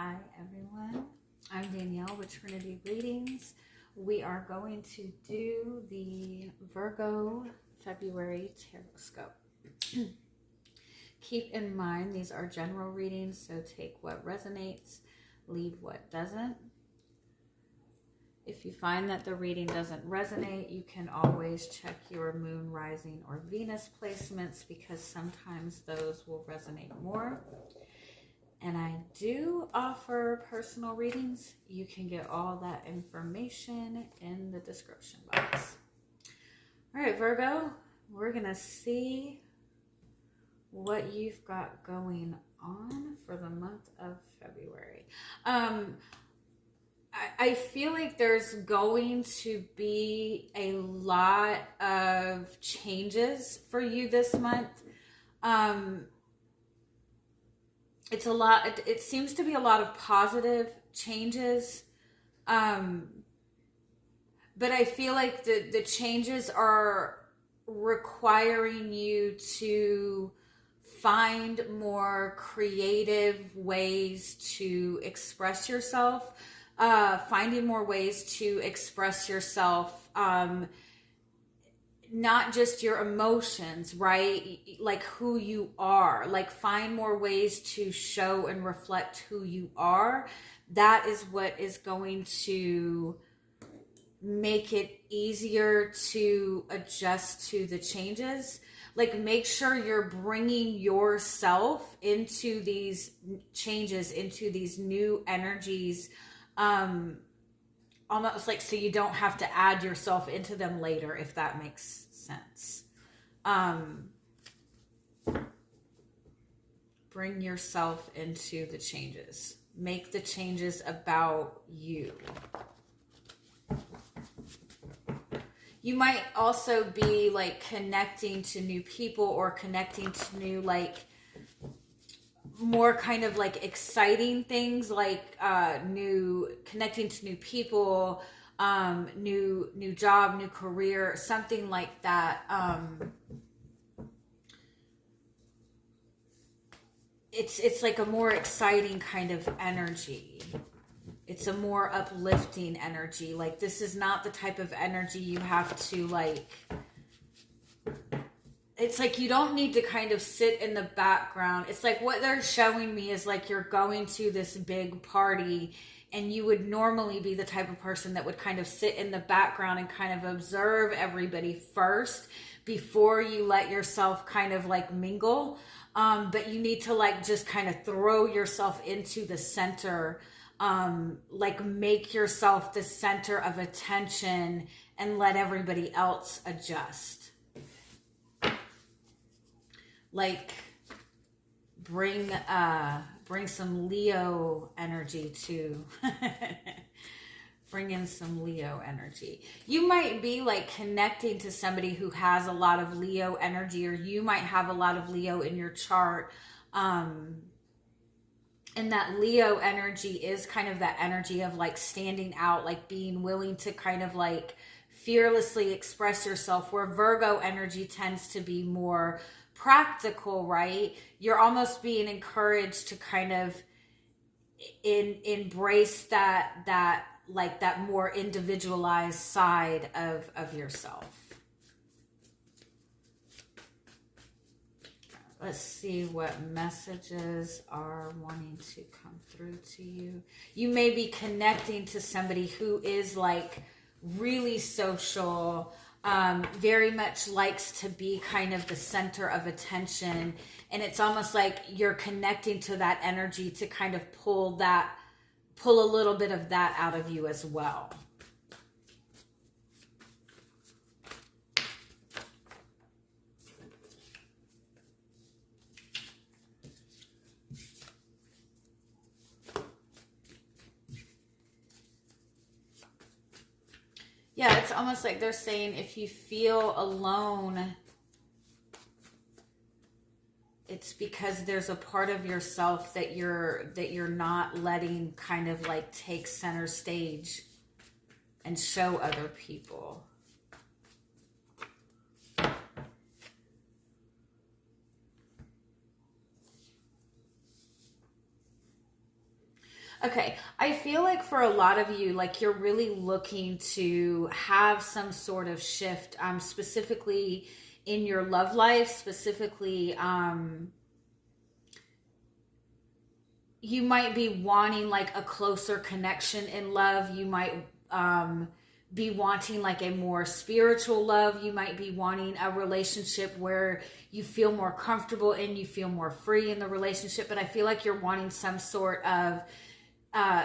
Hi everyone, I'm Danielle with Trinity Readings. We are going to do the Virgo February Tarotscope. Keep in mind these are general readings, so take what resonates, leave what doesn't. If you find that the reading doesn't resonate, you can always check your moon, rising, or Venus placements because sometimes those will resonate more. And I do offer personal readings. You can get all that information in the description box. All right, Virgo, we're going to see what you've got going on for the month of February. I feel like there's going to be a lot of changes for you this month. It's a lot, it seems to be a lot of positive changes. But I feel like the changes are requiring you to find more creative ways to express yourself. Finding more ways to express yourself, not just your emotions, right? Like who you are, like find more ways to show and reflect who you are. That is what is going to make it easier to adjust to the changes. Like make sure you're bringing yourself into these changes, into these new energies, almost like so you don't have to add yourself into them later, if that makes sense. Bring yourself into the changes. Make the changes about you. You might also be like connecting to new people or connecting to new, like, more kind of like exciting things, like connecting to new people, new job, new career, something like that. It's like a more exciting kind of energy. It's a more uplifting energy. Like this is not the type of energy you have to like. It's like you don't need to kind of sit in the background. It's like what they're showing me is like you're going to this big party and you would normally be the type of person that would kind of sit in the background and kind of observe everybody first before you let yourself kind of like mingle. But you need to like just kind of throw yourself into the center, like make yourself the center of attention and let everybody else adjust. Like bring some Leo energy to bring in some Leo energy. You might be like connecting to somebody who has a lot of Leo energy, or you might have a lot of Leo in your chart. And that Leo energy is kind of that energy of like standing out, like being willing to kind of like fearlessly express yourself, where Virgo energy tends to be more practical, right? You're almost being encouraged to kind of embrace that like that more individualized side of yourself. Let's see what messages are wanting to come through to you. You may be connecting to somebody who is like really social, very much likes to be kind of the center of attention. And it's almost like you're connecting to that energy to kind of pull a little bit of that out of you as well. Yeah, it's almost like they're saying if you feel alone, it's because there's a part of yourself that you're not letting kind of like take center stage and show other people. Okay, I feel like for a lot of you, like you're really looking to have some sort of shift, specifically in your love life, specifically, you might be wanting like a closer connection in love. You might be wanting like a more spiritual love. You might be wanting a relationship where you feel more comfortable and you feel more free in the relationship. But I feel like you're wanting some sort of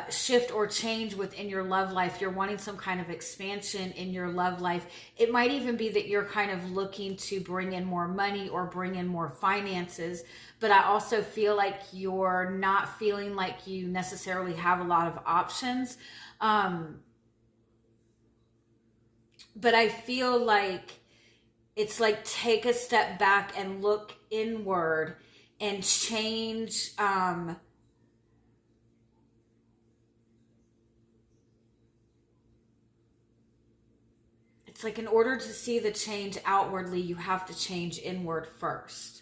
shift or change within your love life. You're wanting some kind of expansion in your love life. It might even be that you're kind of looking to bring in more money or bring in more finances. But I also feel like you're not feeling like you necessarily have a lot of options. But I feel like it's like take a step back and look inward and change. It's like in order to see the change outwardly, you have to change inward first.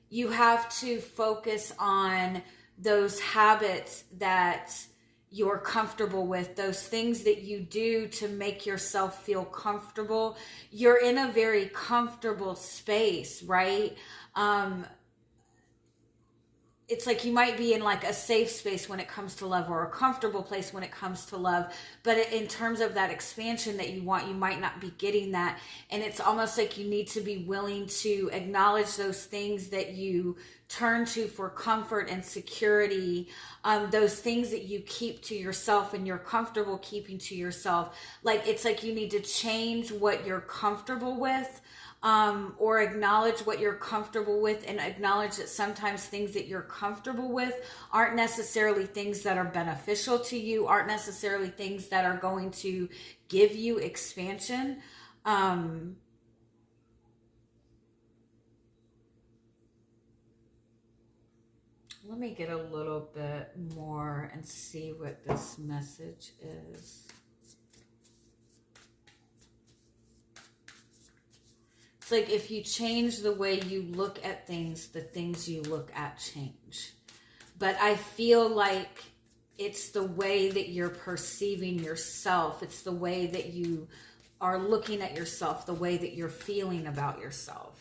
You have to focus on those habits that you're comfortable with, those things that you do to make yourself feel comfortable. You're in a very comfortable space, right? It's like you might be in like a safe space when it comes to love, or a comfortable place when it comes to love, but in terms of that expansion that you want, you might not be getting that. And it's almost like you need to be willing to acknowledge those things that you turn to for comfort and security, those things that you keep to yourself and you're comfortable keeping to yourself. Like it's like you need to change what you're comfortable with, or acknowledge what you're comfortable with, and acknowledge that sometimes things that you're comfortable with aren't necessarily things that are beneficial to you, aren't necessarily things that are going to give you expansion. Let me get a little bit more and see what this message is. It's like if you change the way you look at things, the things you look at change. But I feel like it's the way that you're perceiving yourself. It's the way that you are looking at yourself, the way that you're feeling about yourself.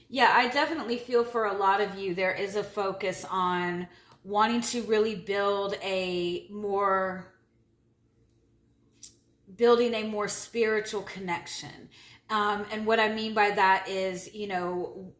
Yeah, I definitely feel for a lot of you, there is a focus on wanting to really building a more spiritual connection. And what I mean by that is,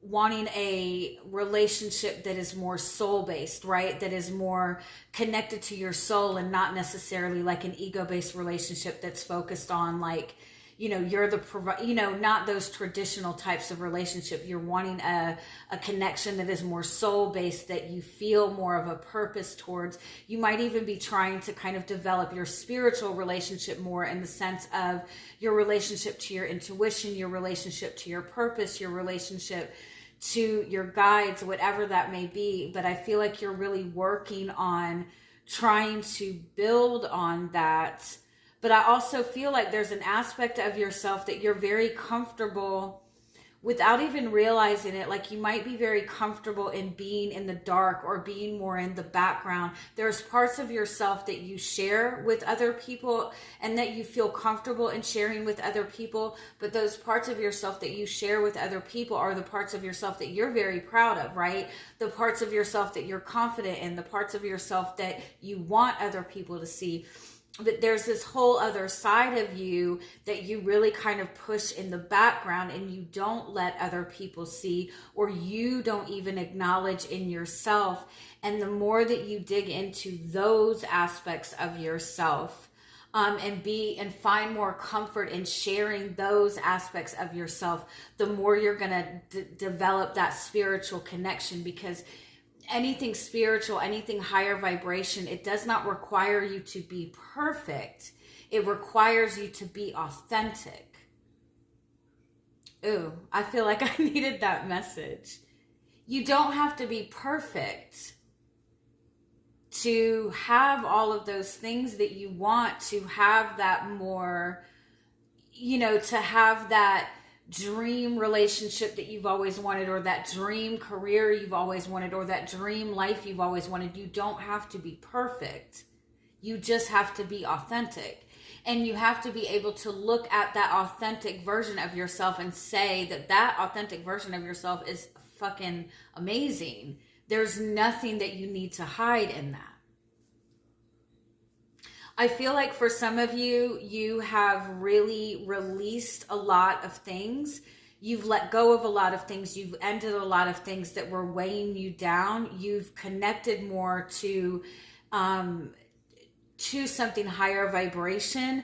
wanting a relationship that is more soul-based, right? That is more connected to your soul, and not necessarily like an ego-based relationship that's focused on like, you're the not those traditional types of relationship. You're wanting a connection that is more soul-based, that you feel more of a purpose towards. You might even be trying to kind of develop your spiritual relationship more in the sense of your relationship to your intuition, your relationship to your purpose, your relationship to your guides, whatever that may be. But I feel like you're really working on trying to build on that. But I also feel like there's an aspect of yourself that you're very comfortable without even realizing it. Like you might be very comfortable in being in the dark or being more in the background. There's parts of yourself that you share with other people and that you feel comfortable in sharing with other people. But those parts of yourself that you share with other people are the parts of yourself that you're very proud of, right? The parts of yourself that you're confident in, the parts of yourself that you want other people to see. But there's this whole other side of you that you really kind of push in the background, and you don't let other people see, or you don't even acknowledge in yourself. And the more that you dig into those aspects of yourself, and find more comfort in sharing those aspects of yourself, the more you're going to develop that spiritual connection. Because anything spiritual, anything higher vibration, it does not require you to be perfect. It requires you to be authentic. Ooh, I feel like I needed that message. You don't have to be perfect to have all of those things that you want, to have that more, you know, to have that dream relationship that you've always wanted, or that dream career you've always wanted, or that dream life you've always wanted. You don't have to be perfect. You just have to be authentic. And you have to be able to look at that authentic version of yourself and say that that authentic version of yourself is fucking amazing. There's nothing that you need to hide in that. I feel like for some of you, you have really released a lot of things. You've let go of a lot of things. You've ended a lot of things that were weighing you down. You've connected more to something higher vibration.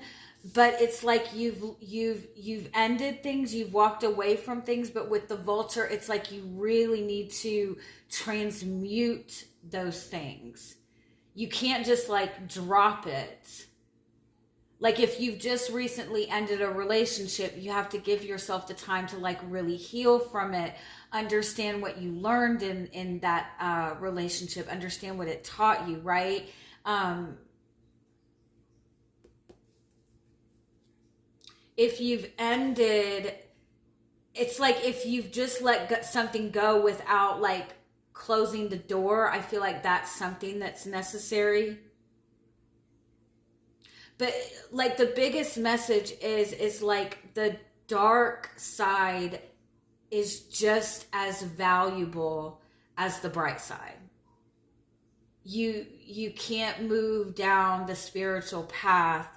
But it's like you've ended things, you've walked away from things, but with the vulture, it's like you really need to transmute those things. You can't just like drop it. Like if you've just recently ended a relationship, you have to give yourself the time to like really heal from it, understand what you learned in that relationship, understand what it taught you, right? If you've ended, it's like if you've just let something go without like closing the door, I feel like that's something that's necessary. But like the biggest message is like the dark side is just as valuable as the bright side. You can't move down the spiritual path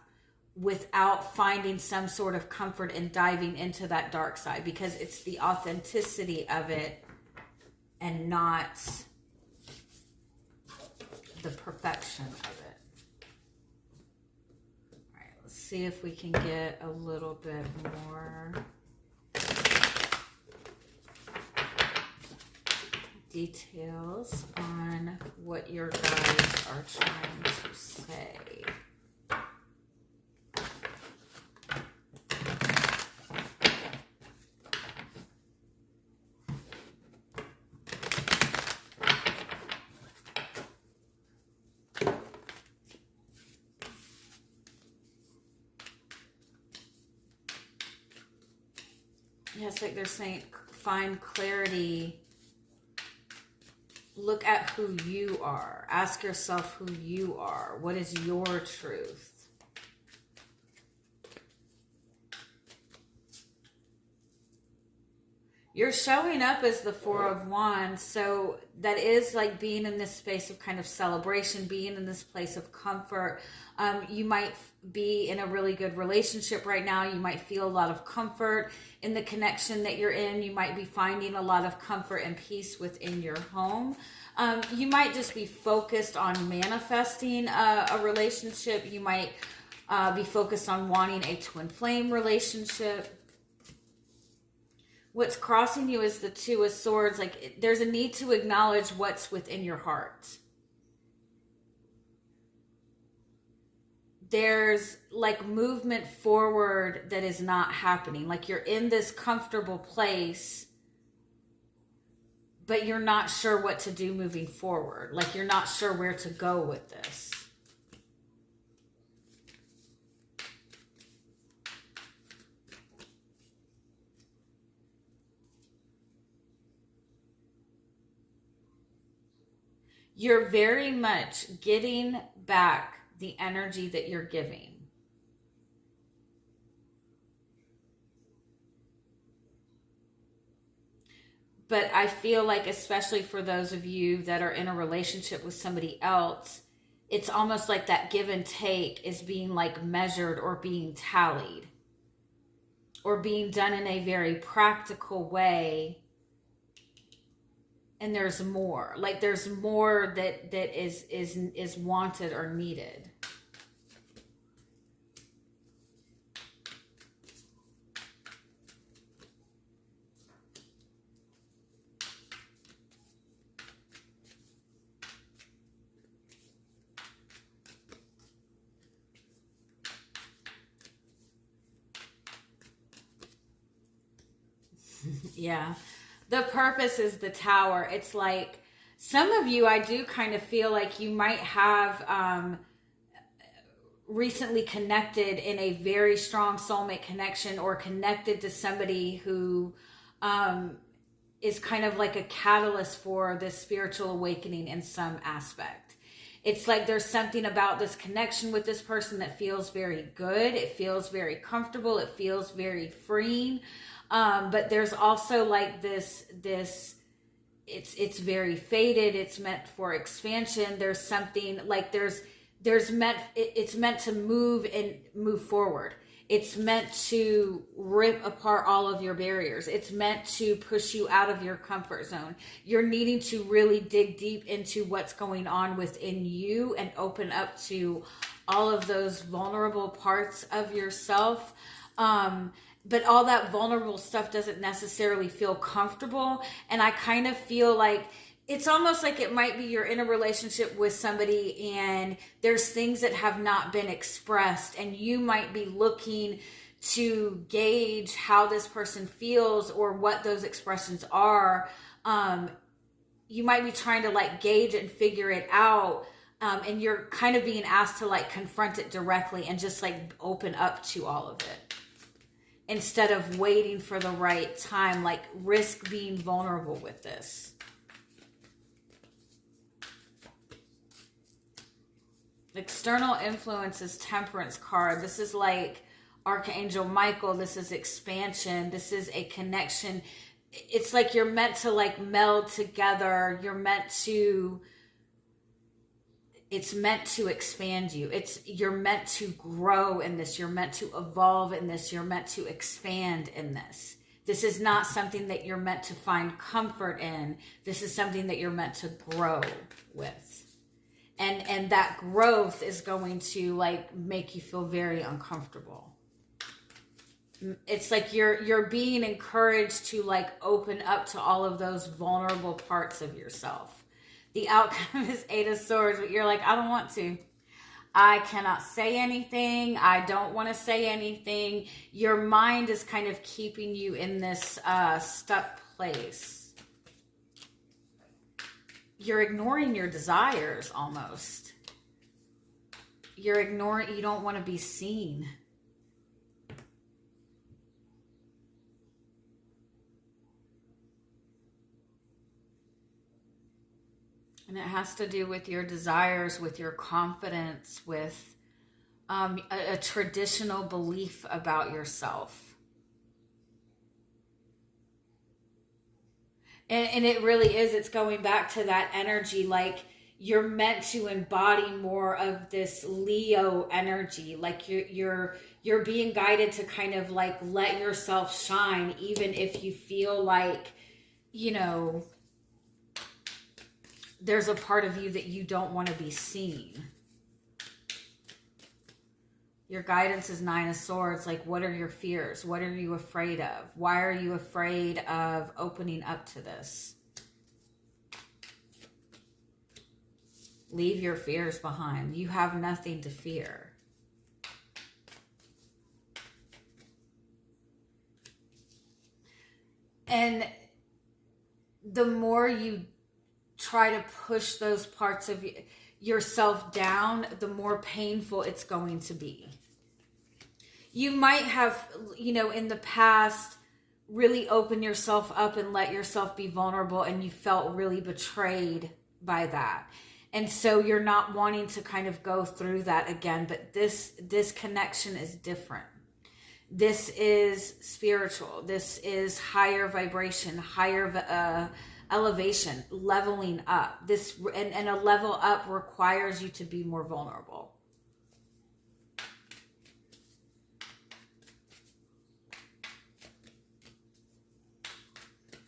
without finding some sort of comfort and diving into that dark side, because it's the authenticity of it and not the perfection of it. All right, let's see if we can get a little bit more details on what your guides are trying to say. Yeah, it's like they're saying, find clarity. Look at who you are. Ask yourself who you are. What is your truth? You're showing up as the Four of Wands, so that is like being in this space of kind of celebration, being in this place of comfort. You might be in a really good relationship right now. You might feel a lot of comfort in the connection that you're in. You might be finding a lot of comfort and peace within your home. You might just be focused on manifesting a relationship. You might be focused on wanting a twin flame relationship. What's crossing you is the Two of Swords. Like there's a need to acknowledge what's within your heart. There's like movement forward that is not happening. Like you're in this comfortable place, but you're not sure what to do moving forward. Like you're not sure where to go with this. You're very much getting back the energy that you're giving. But I feel like, especially for those of you that are in a relationship with somebody else, it's almost like that give and take is being like measured or being tallied or being done in a very practical way. And there's more, like there's more that is wanted or needed. Yeah. The purpose is the Tower. It's like Some of you, I do kind of feel like you might have recently connected in a very strong soulmate connection, or connected to somebody who is kind of like a catalyst for this spiritual awakening in some aspect. It's like there's something about this connection with this person that feels very good. It feels very comfortable. It feels very freeing. But there's also like this, it's very faded. It's meant for expansion. There's something like it's meant to move forward. It's meant to rip apart all of your barriers. It's meant to push you out of your comfort zone. You're needing to really dig deep into what's going on within you and open up to all of those vulnerable parts of yourself. But all that vulnerable stuff doesn't necessarily feel comfortable. And I kind of feel like it's almost like it might be you're in a relationship with somebody and there's things that have not been expressed, and you might be looking to gauge how this person feels or what those expressions are. You might be trying to like gauge and figure it out. And you're kind of being asked to like confront it directly and just like open up to all of it, instead of waiting for the right time. Like, risk being vulnerable with this. External influences, Temperance card. This is like Archangel Michael. This is expansion. This is a connection. It's like you're meant to like meld together. It's meant to expand you. You're meant to grow in this. You're meant to evolve in this. You're meant to expand in this. This is not something that you're meant to find comfort in. This is something that you're meant to grow with. And that growth is going to like make you feel very uncomfortable. It's like you're being encouraged to like open up to all of those vulnerable parts of yourself. The outcome is 8 of Swords, but you're like, I don't want to. I cannot say anything. I don't want to say anything. Your mind is kind of keeping you in this stuck place. You're ignoring your desires almost. You don't want to be seen. And it has to do with your desires, with your confidence, with a traditional belief about yourself. And it really is, it's going back to that energy, like you're meant to embody more of this Leo energy. Like you're being guided to kind of like let yourself shine, even if you feel like, there's a part of you that you don't want to be seen. Your guidance is 9 of Swords. Like, what are your fears? What are you afraid of? Why are you afraid of opening up to this? Leave your fears behind. You have nothing to fear. And the more you try to push those parts of yourself down, the more painful it's going to be. You might have, in the past, really opened yourself up and let yourself be vulnerable, and you felt really betrayed by that. And so you're not wanting to kind of go through that again, but this connection is different. This is spiritual. This is higher vibration, higher elevation, leveling up. And a level up requires you to be more vulnerable.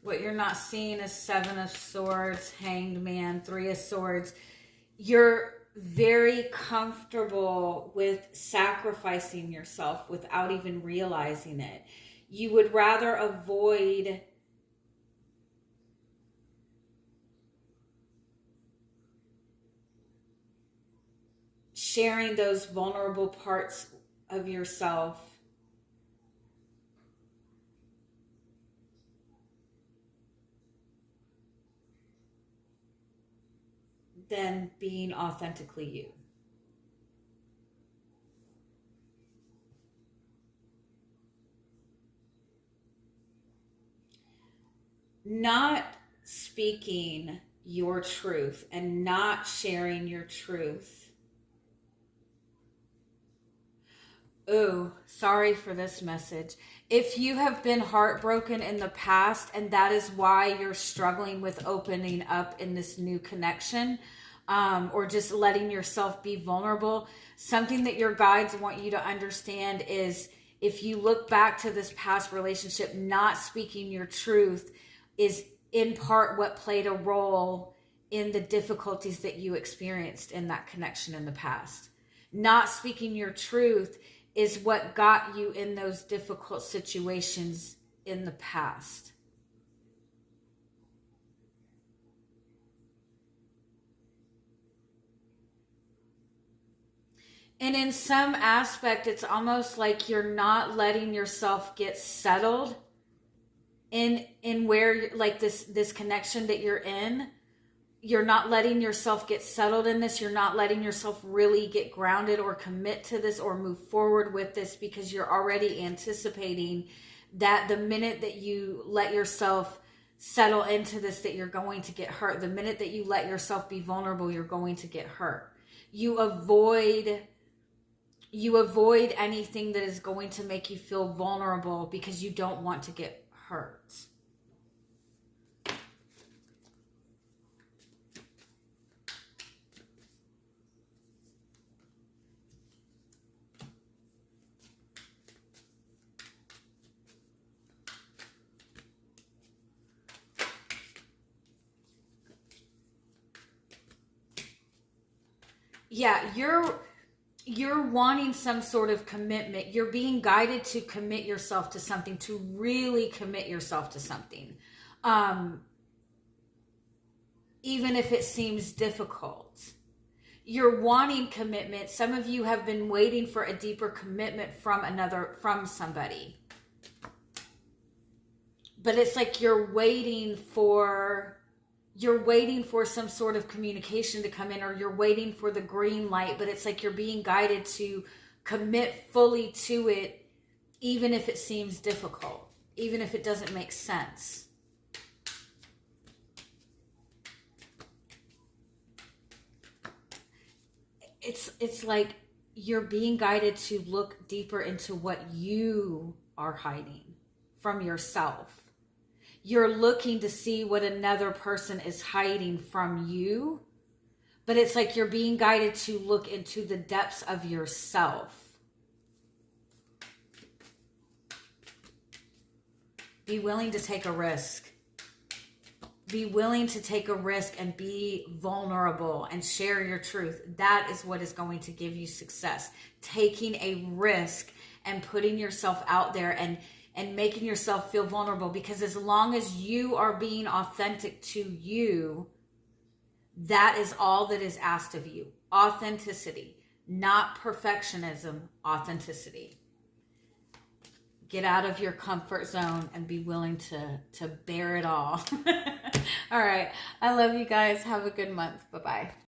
What you're not seeing is 7 of Swords, Hanged Man, 3 of Swords. You're very comfortable with sacrificing yourself without even realizing it. You would rather avoid sharing those vulnerable parts of yourself than being authentically you. Not speaking your truth and not sharing your truth. Oh, sorry for this message. If you have been heartbroken in the past and that is why you're struggling with opening up in this new connection, or just letting yourself be vulnerable, something that your guides want you to understand is if you look back to this past relationship, not speaking your truth is in part what played a role in the difficulties that you experienced in that connection in the past. Not speaking your truth is what got you in those difficult situations in the past. And in some aspect, it's almost like you're not letting yourself get settled in where, like, this connection that you're in. You're not letting yourself get settled in this. You're not letting yourself really get grounded or commit to this or move forward with this because you're already anticipating that the minute that you let yourself settle into this, that you're going to get hurt. The minute that you let yourself be vulnerable, you're going to get hurt. You avoid anything that is going to make you feel vulnerable because you don't want to get hurt. Yeah, you're wanting some sort of commitment. You're being guided to commit yourself to something, to really commit yourself to something. Even if it seems difficult. You're wanting commitment. Some of you have been waiting for a deeper commitment from somebody. But it's like you're waiting for some sort of communication to come in, or you're waiting for the green light, but it's like you're being guided to commit fully to it, even if it seems difficult, even if it doesn't make sense. It's like you're being guided to look deeper into what you are hiding from yourself. You're looking to see what another person is hiding from you, but it's like you're being guided to look into the depths of yourself. Be willing to take a risk. Be willing to take a risk and be vulnerable and share your truth. That is what is going to give you success. Taking a risk and putting yourself out there and making yourself feel vulnerable, because as long as you are being authentic to you, that is all that is asked of you. Authenticity, not perfectionism, authenticity. Get out of your comfort zone and be willing to bear it all. All right. I love you guys. Have a good month. Bye-bye.